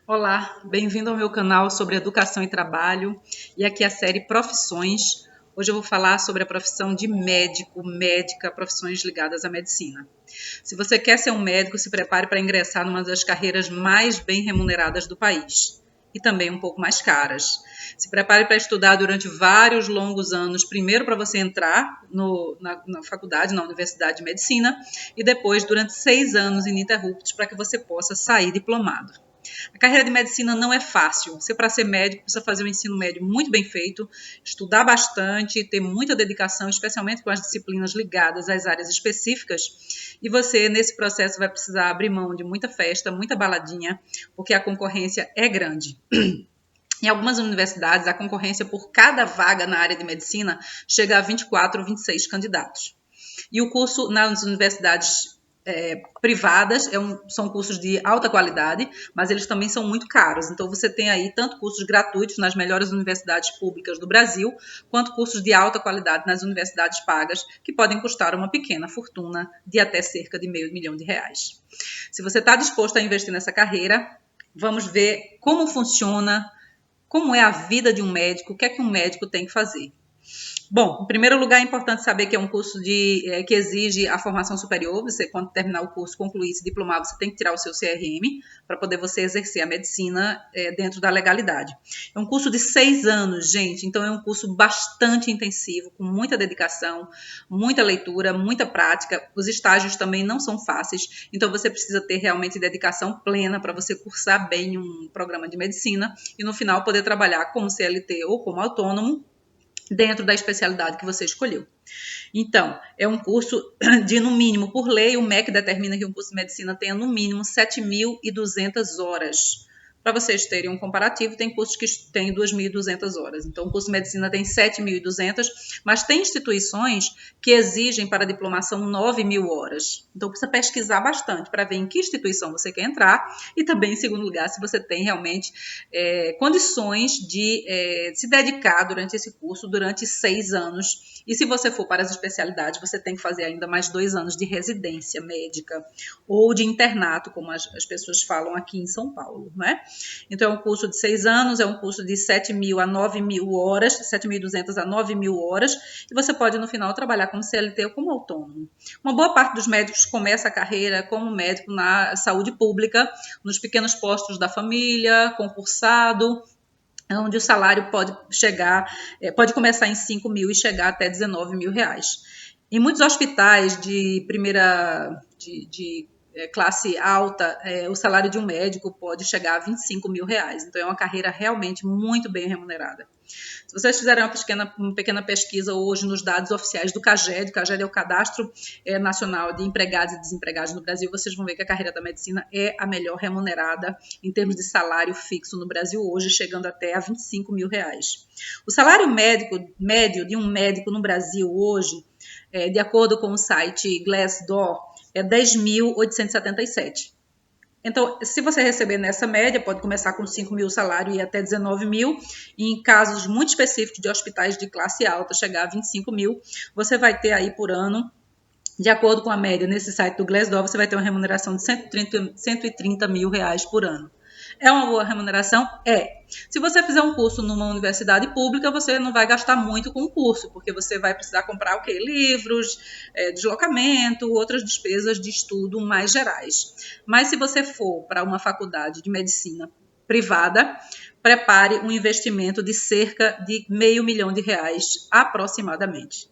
Olá, bem-vindo ao meu canal sobre educação e trabalho e aqui a série Profissões. Hoje eu vou falar sobre a profissão de médico, médica, profissões ligadas à medicina. Se você quer ser um médico, se prepare para ingressar numa das carreiras mais bem remuneradas do país e também um pouco mais caras. Se prepare para estudar durante vários longos anos, primeiro para você entrar na faculdade, na Universidade de Medicina, e depois durante 6 anos ininterruptos para que você possa sair diplomado. A carreira de medicina não é fácil. Você, para ser médico, precisa fazer um ensino médio muito bem feito, estudar bastante, ter muita dedicação, especialmente com as disciplinas ligadas às áreas específicas. E você, nesse processo, vai precisar abrir mão de muita festa, muita baladinha, porque a concorrência é grande. Em algumas universidades, a concorrência por cada vaga na área de medicina chega a 24 ou 26 candidatos. E o curso nas universidades privadas são cursos de alta qualidade, mas eles também são muito caros. Então, você tem aí tanto cursos gratuitos nas melhores universidades públicas do Brasil, quanto cursos de alta qualidade nas universidades pagas, que podem custar uma pequena fortuna de até cerca de R$500 mil. Se você está disposto a investir nessa carreira, vamos ver como funciona, como é a vida de um médico, o que é que um médico tem que fazer. Bom, em primeiro lugar, é importante saber que é um curso que exige a formação superior. Você, quando terminar o curso, concluir, se diplomar, você tem que tirar o seu CRM para poder você exercer a medicina dentro da legalidade. É um curso de 6 anos, gente, então é um curso bastante intensivo, com muita dedicação, muita leitura, muita prática. Os estágios também não são fáceis, então você precisa ter realmente dedicação plena para você cursar bem um programa de medicina e no final poder trabalhar como CLT ou como autônomo, dentro da especialidade que você escolheu. Então, é um curso de, no mínimo, por lei, o MEC determina que um curso de medicina tenha, no mínimo, 7.200 horas. Para vocês terem um comparativo, tem cursos que têm 2.200 horas. Então, o curso de medicina tem 7.200, mas tem instituições que exigem para a diplomação 9.000 horas. Então, precisa pesquisar bastante para ver em que instituição você quer entrar e também, em segundo lugar, se você tem realmente condições de se dedicar durante esse curso durante 6 anos. E se você for para as especialidades, você tem que fazer ainda mais 2 anos de residência médica ou de internato, como as pessoas falam aqui em São Paulo, né? Então, é um curso de 6 anos, é um curso de 7.000 a 9.000 horas, 7.200 a 9.000 horas, e você pode, no final, trabalhar como CLT ou como autônomo. Uma boa parte dos médicos começa a carreira como médico na saúde pública, nos pequenos postos da família, concursado, onde o salário pode começar em 5 mil e chegar até 19 mil reais. Em muitos hospitais de classe alta, o salário de um médico pode chegar a 25 mil reais. Então, é uma carreira realmente muito bem remunerada. Se vocês fizerem uma pequena pesquisa hoje nos dados oficiais do CAGED, o CAGED é o Cadastro Nacional de Empregados e Desempregados no Brasil, vocês vão ver que a carreira da medicina é a melhor remunerada em termos de salário fixo no Brasil hoje, chegando até a 25 mil reais. O salário médio de um médico no Brasil hoje, de acordo com o site Glassdoor, é 10.877. Então, se você receber nessa média, pode começar com 5 mil salário e ir até 19 mil. E em casos muito específicos de hospitais de classe alta, chegar a 25 mil, você vai ter aí por ano, de acordo com a média nesse site do Glassdoor, você vai ter uma remuneração de 130 mil reais por ano. É uma boa remuneração? É. Se você fizer um curso numa universidade pública, você não vai gastar muito com o curso, porque você vai precisar comprar o quê? Livros, deslocamento, outras despesas de estudo mais gerais. Mas se você for para uma faculdade de medicina privada, prepare um investimento de cerca de R$500 mil aproximadamente.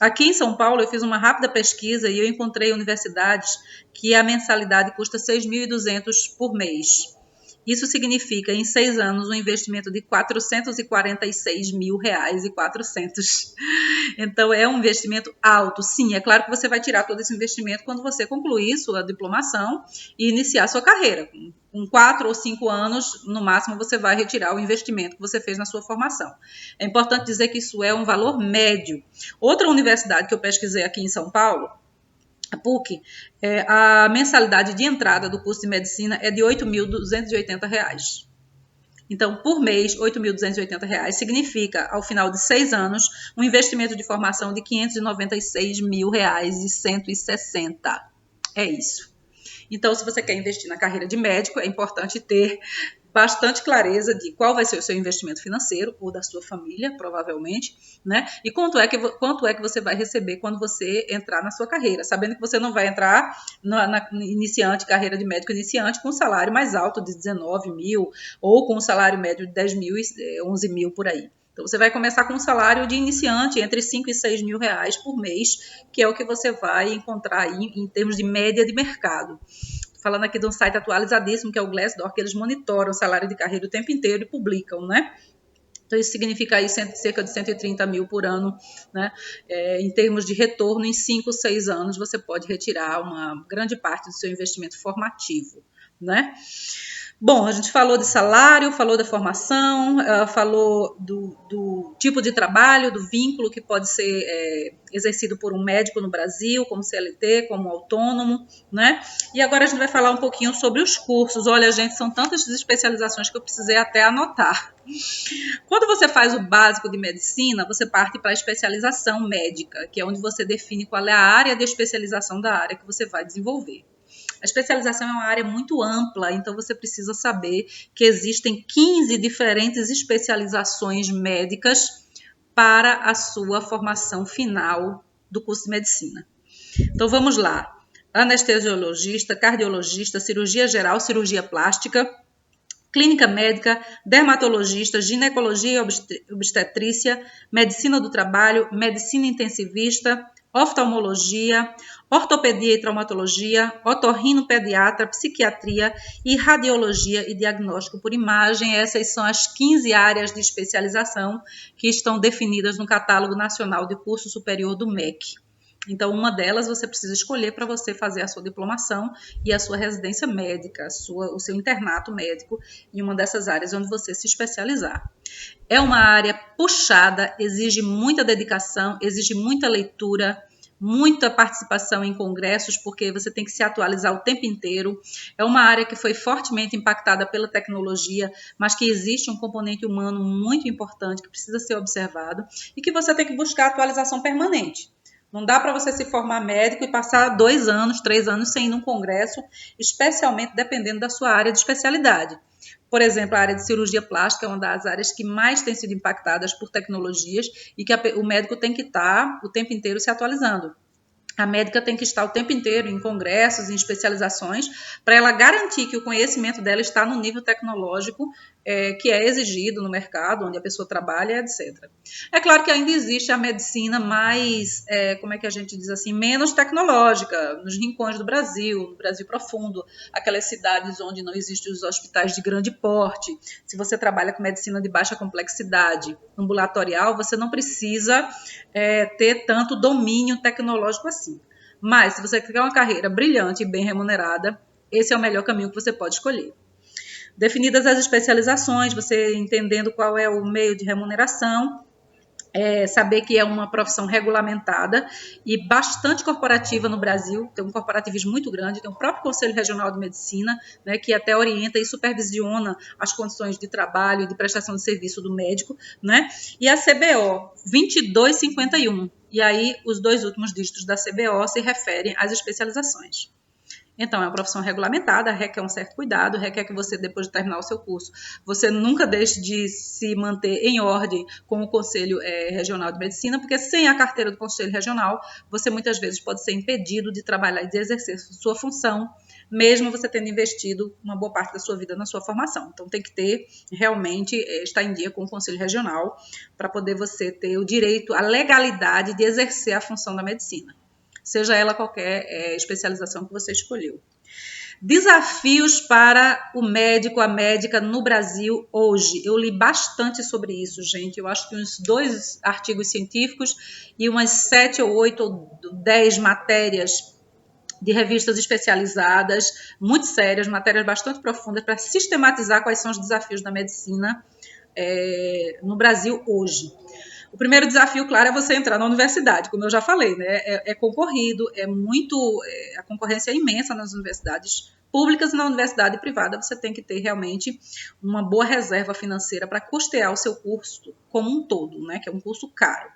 Aqui em São Paulo, eu fiz uma rápida pesquisa e eu encontrei universidades que a mensalidade custa 6.200 por mês. Isso significa, em 6 anos, um investimento de R$446 mil e 400. Então, é um investimento alto. Sim, é claro que você vai tirar todo esse investimento quando você concluir sua diplomação e iniciar sua carreira. Com 4 ou 5 anos, no máximo, você vai retirar o investimento que você fez na sua formação. É importante dizer que isso é um valor médio. Outra universidade que eu pesquisei aqui em São Paulo, a PUC, a mensalidade de entrada do curso de medicina é de R$ 8.280. Então, por mês, R$ 8.280 significa, ao final de 6 anos, um investimento de formação de R$ 596 mil e 160. É isso. Então, se você quer investir na carreira de médico, é importante ter bastante clareza de qual vai ser o seu investimento financeiro, ou da sua família, provavelmente, né? E quanto é que você vai receber quando você entrar na sua carreira, sabendo que você não vai entrar na iniciante, carreira de médico iniciante, com um salário mais alto de 19 mil, ou com um salário médio de 10 mil e 11 mil por aí. Então, você vai começar com um salário de iniciante entre 5 e 6 mil reais por mês, que é o que você vai encontrar aí em termos de média de mercado. Falando aqui de um site atualizadíssimo, que é o Glassdoor, que eles monitoram o salário de carreira o tempo inteiro e publicam, né? Então, isso significa aí cerca de 130 mil por ano, né? Em termos de retorno, em 5, 6 anos, você pode retirar uma grande parte do seu investimento formativo, né? Bom, a gente falou de salário, falou da formação, falou do tipo de trabalho, do vínculo que pode ser exercido por um médico no Brasil, como CLT, como autônomo, né? E agora a gente vai falar um pouquinho sobre os cursos. Olha, gente, são tantas especializações que eu precisei até anotar. Quando você faz o básico de medicina, você parte para a especialização médica, que é onde você define qual é a área de especialização da área que você vai desenvolver. A especialização é uma área muito ampla, então você precisa saber que existem 15 diferentes especializações médicas para a sua formação final do curso de medicina. Então vamos lá: anestesiologista, cardiologista, cirurgia geral, cirurgia plástica, clínica médica, dermatologista, ginecologia e obstetrícia, medicina do trabalho, medicina intensivista, oftalmologia, ortopedia e traumatologia, otorrinopediatra, psiquiatria e radiologia e diagnóstico por imagem. Essas são as 15 áreas de especialização que estão definidas no Catálogo Nacional de Curso Superior do MEC. Então, uma delas você precisa escolher para você fazer a sua diplomação e a sua residência médica, o seu internato médico em uma dessas áreas onde você se especializar. É uma área puxada, exige muita dedicação, exige muita leitura, muita participação em congressos, porque você tem que se atualizar o tempo inteiro. É uma área que foi fortemente impactada pela tecnologia, mas que existe um componente humano muito importante que precisa ser observado e que você tem que buscar atualização permanente. Não dá para você se formar médico e passar 2 anos, 3 anos sem ir num congresso, especialmente dependendo da sua área de especialidade. Por exemplo, a área de cirurgia plástica é uma das áreas que mais tem sido impactadas por tecnologias e que o médico tem que estar o tempo inteiro se atualizando. A médica tem que estar o tempo inteiro em congressos, em especializações, para ela garantir que o conhecimento dela está no nível tecnológico que é exigido no mercado, onde a pessoa trabalha, etc. É claro que ainda existe a medicina mais, como é que a gente diz assim, menos tecnológica, nos rincões do Brasil, no Brasil profundo, aquelas cidades onde não existem os hospitais de grande porte. Se você trabalha com medicina de baixa complexidade, ambulatorial, você não precisa ter tanto domínio tecnológico assim. Mas, se você quer uma carreira brilhante e bem remunerada, esse é o melhor caminho que você pode escolher. Definidas as especializações, você entendendo qual é o meio de remuneração, saber que é uma profissão regulamentada e bastante corporativa no Brasil, tem um corporativismo muito grande, tem o próprio Conselho Regional de Medicina, né, que até orienta e supervisiona as condições de trabalho e de prestação de serviço do médico, né, e a CBO 2251, e aí os 2 últimos dígitos da CBO se referem às especializações. Então, é uma profissão regulamentada, requer um certo cuidado, requer que você, depois de terminar o seu curso, você nunca deixe de se manter em ordem com o Conselho Regional de Medicina, porque sem a carteira do Conselho Regional, você muitas vezes pode ser impedido de trabalhar e de exercer sua função, mesmo você tendo investido uma boa parte da sua vida na sua formação. Então, tem que ter, realmente, estar em dia com o Conselho Regional, para poder você ter o direito, a legalidade de exercer a função da medicina, seja ela qualquer especialização que você escolheu. Desafios para o médico, a médica no Brasil hoje. Eu li bastante sobre isso, gente. Eu acho que uns 2 artigos científicos e umas 7 ou 8 ou 10 matérias de revistas especializadas, muito sérias, matérias bastante profundas, para sistematizar quais são os desafios da medicina no Brasil hoje. O primeiro desafio, claro, é você entrar na universidade, como eu já falei, né? É concorrido, a concorrência é imensa nas universidades públicas e na universidade privada. Você tem que ter realmente uma boa reserva financeira para custear o seu curso como um todo, né? Que é um curso caro.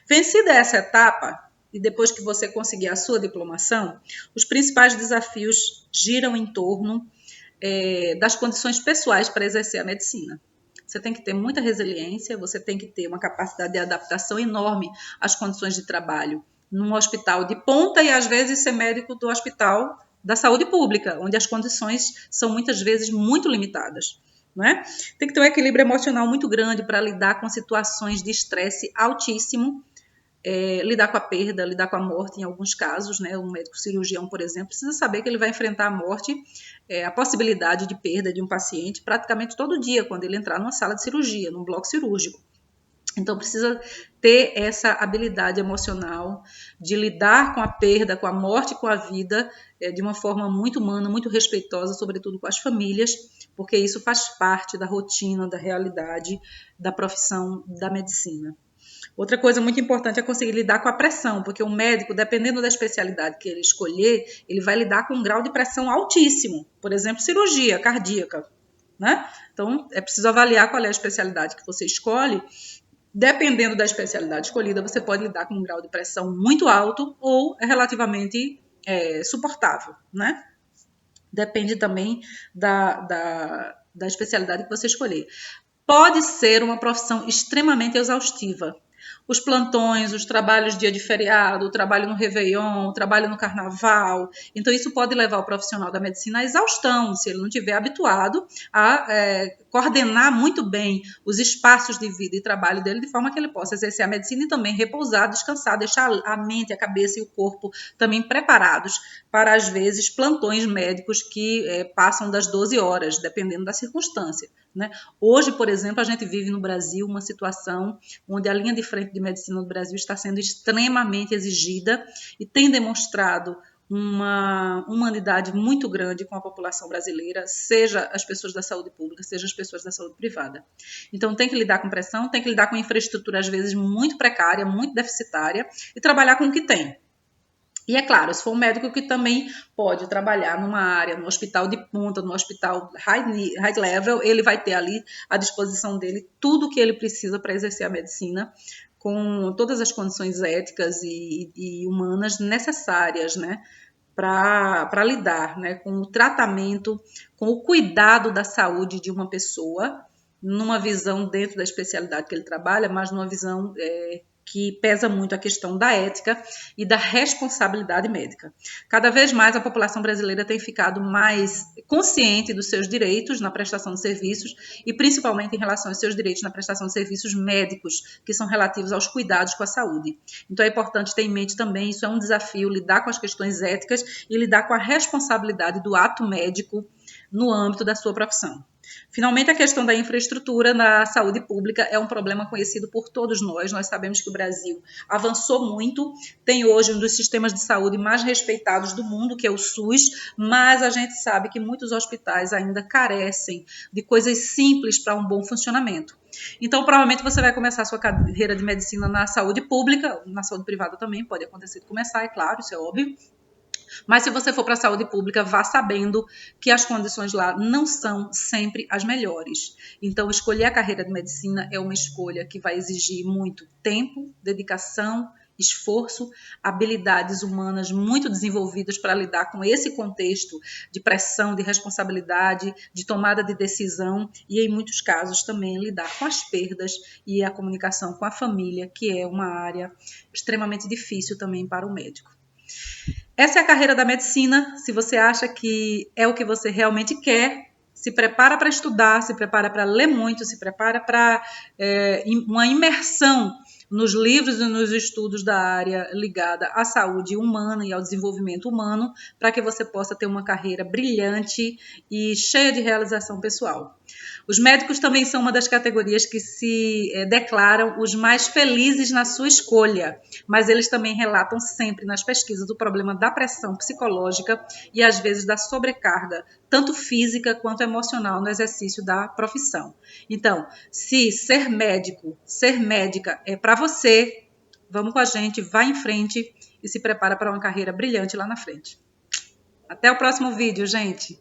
Vencida essa etapa, e depois que você conseguir a sua diplomação, os principais desafios giram em torno das condições pessoais para exercer a medicina. Você tem que ter muita resiliência, você tem que ter uma capacidade de adaptação enorme às condições de trabalho num hospital de ponta e, às vezes, ser médico do hospital da saúde pública, onde as condições são, muitas vezes, muito limitadas. Não é? Tem que ter um equilíbrio emocional muito grande para lidar com situações de estresse altíssimo, lidar com a perda, lidar com a morte em alguns casos, né? Um médico cirurgião, por exemplo, precisa saber que ele vai enfrentar a morte, a possibilidade de perda de um paciente praticamente todo dia, quando ele entrar numa sala de cirurgia, num bloco cirúrgico. Então, precisa ter essa habilidade emocional de lidar com a perda, com a morte, com a vida, de uma forma muito humana, muito respeitosa, sobretudo com as famílias, porque isso faz parte da rotina, da realidade da profissão da medicina. Outra coisa muito importante é conseguir lidar com a pressão, porque o médico, dependendo da especialidade que ele escolher, ele vai lidar com um grau de pressão altíssimo. Por exemplo, cirurgia cardíaca, né? Então, é preciso avaliar qual é a especialidade que você escolhe. Dependendo da especialidade escolhida, você pode lidar com um grau de pressão muito alto ou relativamente suportável, né? Depende também da especialidade que você escolher. Pode ser uma profissão extremamente exaustiva. Os plantões, os trabalhos dia de feriado, o trabalho no Réveillon, o trabalho no Carnaval. Então, isso pode levar o profissional da medicina à exaustão, se ele não estiver habituado a coordenar muito bem os espaços de vida e trabalho dele, de forma que ele possa exercer a medicina e também repousar, descansar, deixar a mente, a cabeça e o corpo também preparados para, às vezes, plantões médicos que passam das 12 horas, dependendo da circunstância. Né? Hoje, por exemplo, a gente vive no Brasil uma situação onde a linha de frente de medicina do Brasil está sendo extremamente exigida e tem demonstrado uma humanidade muito grande com a população brasileira, seja as pessoas da saúde pública, seja as pessoas da saúde privada. Então, tem que lidar com pressão, tem que lidar com infraestrutura, às vezes, muito precária, muito deficitária, e trabalhar com o que tem. E é claro, se for um médico que também pode trabalhar numa área, no hospital de ponta, no hospital high level, ele vai ter ali à disposição dele tudo o que ele precisa para exercer a medicina, com todas as condições éticas e humanas necessárias, né, para lidar, né, com o tratamento, com o cuidado da saúde de uma pessoa, numa visão dentro da especialidade que ele trabalha, mas numa visão que pesa muito a questão da ética e da responsabilidade médica. Cada vez mais a população brasileira tem ficado mais consciente dos seus direitos na prestação de serviços e principalmente em relação aos seus direitos na prestação de serviços médicos, que são relativos aos cuidados com a saúde. Então é importante ter em mente também, isso é um desafio, lidar com as questões éticas e lidar com a responsabilidade do ato médico no âmbito da sua profissão. Finalmente, a questão da infraestrutura na saúde pública é um problema conhecido por todos nós. Nós sabemos que o Brasil avançou muito, tem hoje um dos sistemas de saúde mais respeitados do mundo, que é o SUS, mas a gente sabe que muitos hospitais ainda carecem de coisas simples para um bom funcionamento. Então, provavelmente você vai começar a sua carreira de medicina na saúde pública, na saúde privada também pode acontecer de começar, é claro, isso é óbvio. Mas se você for para a saúde pública, vá sabendo que as condições lá não são sempre as melhores. Então, escolher a carreira de medicina é uma escolha que vai exigir muito tempo, dedicação, esforço, habilidades humanas muito desenvolvidas para lidar com esse contexto de pressão, de responsabilidade, de tomada de decisão e, em muitos casos, também lidar com as perdas e a comunicação com a família, que é uma área extremamente difícil também para o médico. Essa é a carreira da medicina. Se você acha que é o que você realmente quer, se prepara para estudar, se prepara para ler muito, se prepara para uma imersão nos livros e nos estudos da área ligada à saúde humana e ao desenvolvimento humano, para que você possa ter uma carreira brilhante e cheia de realização pessoal. Os médicos também são uma das categorias que se declaram os mais felizes na sua escolha, mas eles também relatam sempre nas pesquisas o problema da pressão psicológica e às vezes da sobrecarga, tanto física quanto emocional no exercício da profissão. Então, se ser médico, ser médica é para você, vamos com a gente, vá em frente e se prepara para uma carreira brilhante lá na frente. Até o próximo vídeo, gente!